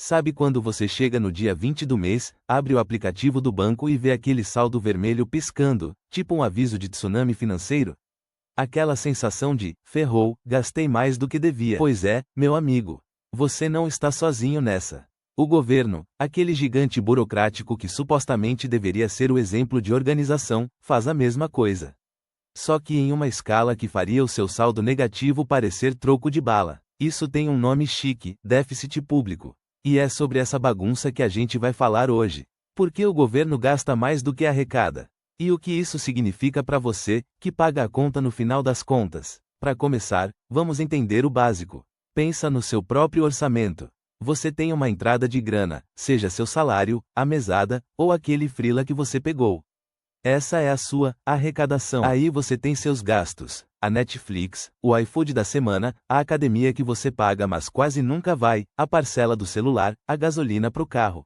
Sabe quando você chega no dia 20 do mês, abre o aplicativo do banco e vê aquele saldo vermelho piscando, tipo um aviso de tsunami financeiro? Aquela sensação de, ferrou, gastei mais do que devia. Pois é, meu amigo. Você não está sozinho nessa. O governo, aquele gigante burocrático que supostamente deveria ser o exemplo de organização, faz a mesma coisa. Só que em uma escala que faria o seu saldo negativo parecer troco de bala. Isso tem um nome chique, déficit público. E é sobre essa bagunça que a gente vai falar hoje. Por que o governo gasta mais do que arrecada? E o que isso significa para você, que paga a conta no final das contas? Para começar, vamos entender o básico. Pensa no seu próprio orçamento. Você tem uma entrada de grana, seja seu salário, a mesada, ou aquele freela que você pegou. Essa é a sua arrecadação. Aí você tem seus gastos, a Netflix, o iFood da semana, a academia que você paga mas quase nunca vai, a parcela do celular, a gasolina pro carro.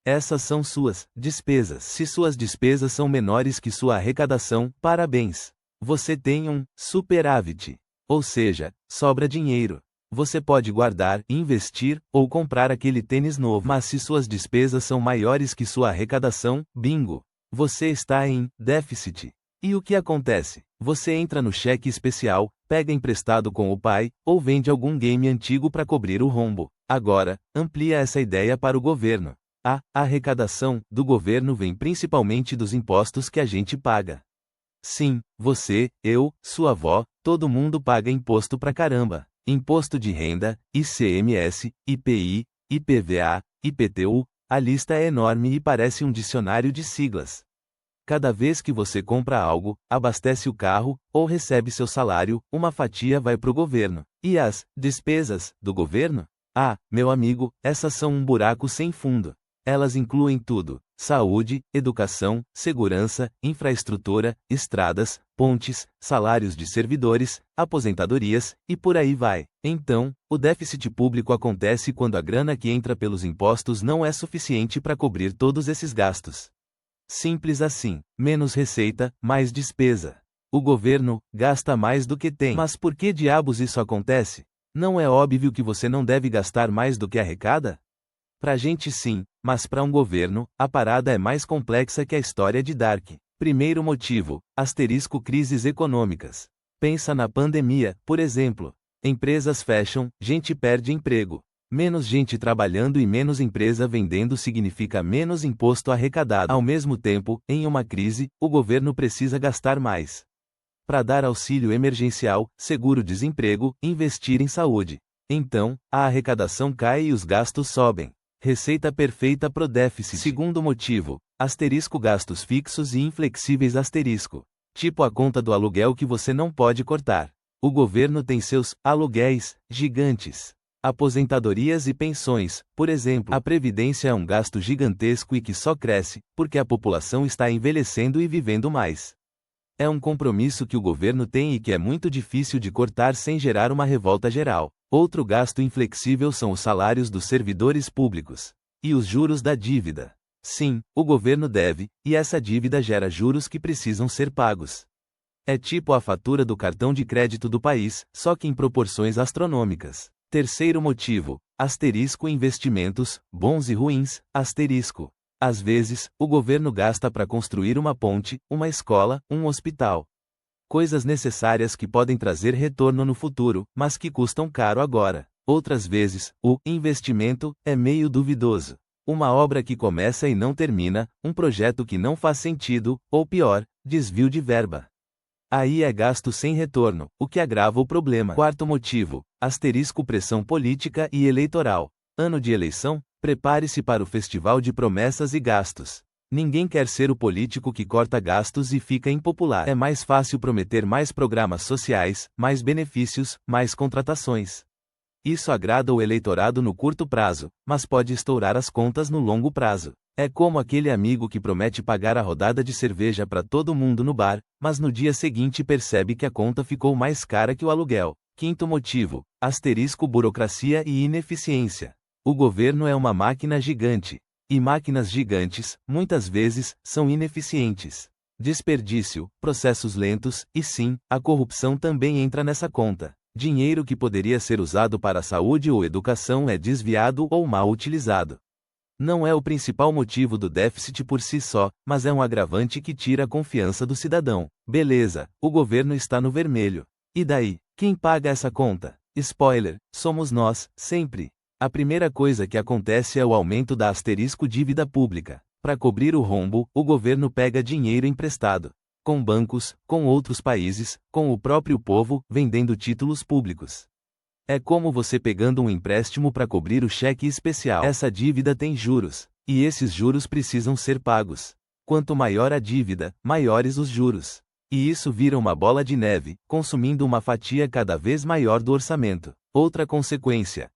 Essas são suas despesas. Se suas despesas são menores que sua arrecadação, parabéns. Você tem um superávit. Ou seja, sobra dinheiro. Você pode guardar, investir, ou comprar aquele tênis novo. Mas se suas despesas são maiores que sua arrecadação, bingo. Você está em déficit. E o que acontece? Você entra no cheque especial, pega emprestado com o pai, ou vende algum game antigo para cobrir o rombo. Agora, amplia essa ideia para o governo. A arrecadação do governo vem principalmente dos impostos que a gente paga. Sim, você, eu, sua avó, todo mundo paga imposto pra caramba. Imposto de renda, ICMS, IPI, IPVA, IPTU, a lista é enorme e parece um dicionário de siglas. Cada vez que você compra algo, abastece o carro, ou recebe seu salário, uma fatia vai pro governo. E as despesas do governo? Ah, meu amigo, essas são um buraco sem fundo. Elas incluem tudo: saúde, educação, segurança, infraestrutura, estradas, pontes, salários de servidores, aposentadorias, e por aí vai. Então, o déficit público acontece quando a grana que entra pelos impostos não é suficiente para cobrir todos esses gastos. Simples assim. Menos receita, mais despesa. O governo gasta mais do que tem. Mas por que diabos isso acontece? Não é óbvio que você não deve gastar mais do que arrecada? Pra gente sim, mas para um governo, a parada é mais complexa que a história de Dark. Primeiro motivo, crises econômicas. Pensa na pandemia, por exemplo. Empresas fecham, gente perde emprego. Menos gente trabalhando e menos empresa vendendo significa menos imposto arrecadado. Ao mesmo tempo, em uma crise, o governo precisa gastar mais. Para dar auxílio emergencial, seguro-desemprego, investir em saúde. Então, a arrecadação cai e os gastos sobem. Receita perfeita pro déficit. Segundo motivo, gastos fixos e inflexíveis tipo a conta do aluguel que você não pode cortar. O governo tem seus aluguéis gigantes. Aposentadorias e pensões, por exemplo. A previdência é um gasto gigantesco e que só cresce, porque a população está envelhecendo e vivendo mais. É um compromisso que o governo tem e que é muito difícil de cortar sem gerar uma revolta geral. Outro gasto inflexível são os salários dos servidores públicos. E os juros da dívida. Sim, o governo deve, e essa dívida gera juros que precisam ser pagos. É tipo a fatura do cartão de crédito do país, só que em proporções astronômicas. Terceiro motivo, investimentos, bons e ruins, Às vezes, o governo gasta para construir uma ponte, uma escola, um hospital. Coisas necessárias que podem trazer retorno no futuro, mas que custam caro agora. Outras vezes, o investimento é meio duvidoso. Uma obra que começa e não termina, um projeto que não faz sentido, ou pior, desvio de verba. Aí é gasto sem retorno, o que agrava o problema. Quarto motivo, pressão política e eleitoral. Ano de eleição? Prepare-se para o festival de promessas e gastos. Ninguém quer ser o político que corta gastos e fica impopular. É mais fácil prometer mais programas sociais, mais benefícios, mais contratações. Isso agrada o eleitorado no curto prazo, mas pode estourar as contas no longo prazo. É como aquele amigo que promete pagar a rodada de cerveja para todo mundo no bar, mas no dia seguinte percebe que a conta ficou mais cara que o aluguel. Quinto motivo, burocracia e ineficiência. O governo é uma máquina gigante. E máquinas gigantes, muitas vezes, são ineficientes. Desperdício, processos lentos, e sim, a corrupção também entra nessa conta. Dinheiro que poderia ser usado para a saúde ou educação é desviado ou mal utilizado. Não é o principal motivo do déficit por si só, mas é um agravante que tira a confiança do cidadão. Beleza, o governo está no vermelho. E daí? Quem paga essa conta? Spoiler, somos nós, sempre. A primeira coisa que acontece é o aumento da dívida pública. Para cobrir o rombo, o governo pega dinheiro emprestado. Com bancos, com outros países, com o próprio povo, vendendo títulos públicos. É como você pegando um empréstimo para cobrir o cheque especial. Essa dívida tem juros, e esses juros precisam ser pagos. Quanto maior a dívida, maiores os juros. E isso vira uma bola de neve, consumindo uma fatia cada vez maior do orçamento. Outra consequência,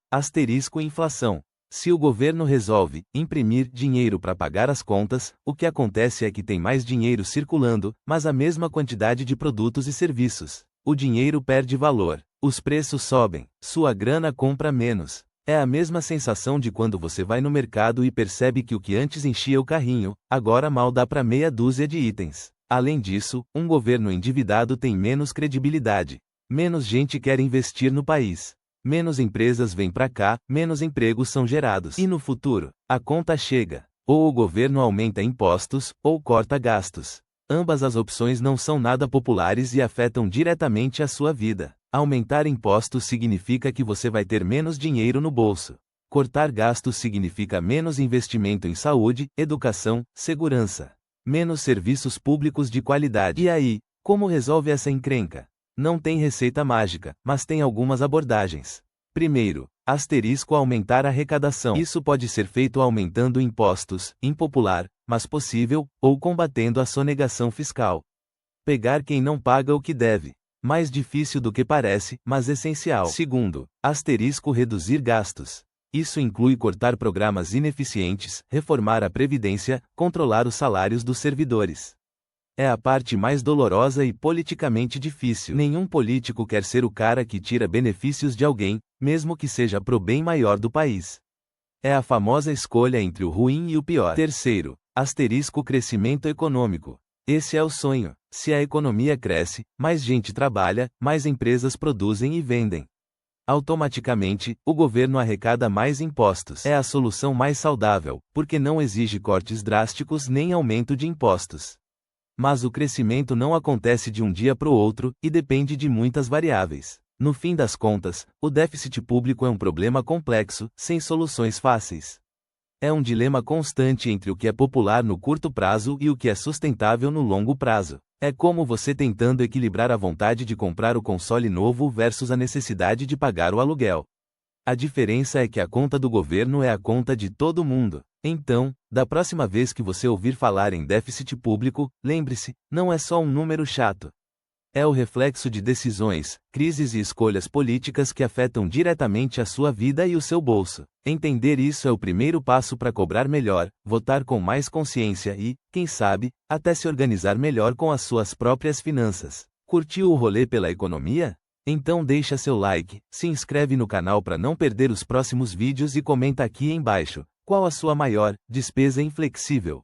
inflação. Se o governo resolve imprimir dinheiro para pagar as contas, o que acontece é que tem mais dinheiro circulando, mas a mesma quantidade de produtos e serviços. O dinheiro perde valor, os preços sobem, sua grana compra menos. É a mesma sensação de quando você vai no mercado e percebe que o que antes enchia o carrinho, agora mal dá para meia dúzia de itens. Além disso, um governo endividado tem menos credibilidade. Menos gente quer investir no país. Menos empresas vêm para cá, menos empregos são gerados. E no futuro, a conta chega. Ou o governo aumenta impostos, ou corta gastos. Ambas as opções não são nada populares e afetam diretamente a sua vida. Aumentar impostos significa que você vai ter menos dinheiro no bolso. Cortar gastos significa menos investimento em saúde, educação, segurança. Menos serviços públicos de qualidade. E aí, como resolve essa encrenca? Não tem receita mágica, mas tem algumas abordagens. Primeiro, aumentar a arrecadação. Isso pode ser feito aumentando impostos, impopular, mas possível, ou combatendo a sonegação fiscal. Pegar quem não paga o que deve. Mais difícil do que parece, mas essencial. Segundo, reduzir gastos. Isso inclui cortar programas ineficientes, reformar a previdência, controlar os salários dos servidores. É a parte mais dolorosa e politicamente difícil. Nenhum político quer ser o cara que tira benefícios de alguém, mesmo que seja pro bem maior do país. É a famosa escolha entre o ruim e o pior. Terceiro, crescimento econômico. Esse é o sonho. Se a economia cresce, mais gente trabalha, mais empresas produzem e vendem. Automaticamente, o governo arrecada mais impostos. É a solução mais saudável, porque não exige cortes drásticos nem aumento de impostos. Mas o crescimento não acontece de um dia para o outro, e depende de muitas variáveis. No fim das contas, o déficit público é um problema complexo, sem soluções fáceis. É um dilema constante entre o que é popular no curto prazo e o que é sustentável no longo prazo. É como você tentando equilibrar a vontade de comprar o console novo versus a necessidade de pagar o aluguel. A diferença é que a conta do governo é a conta de todo mundo. Então, da próxima vez que você ouvir falar em déficit público, lembre-se, não é só um número chato. É o reflexo de decisões, crises e escolhas políticas que afetam diretamente a sua vida e o seu bolso. Entender isso é o primeiro passo para cobrar melhor, votar com mais consciência e, quem sabe, até se organizar melhor com as suas próprias finanças. Curtiu o rolê pela economia? Então deixa seu like, se inscreve no canal para não perder os próximos vídeos e comenta aqui embaixo, qual a sua maior despesa inflexível?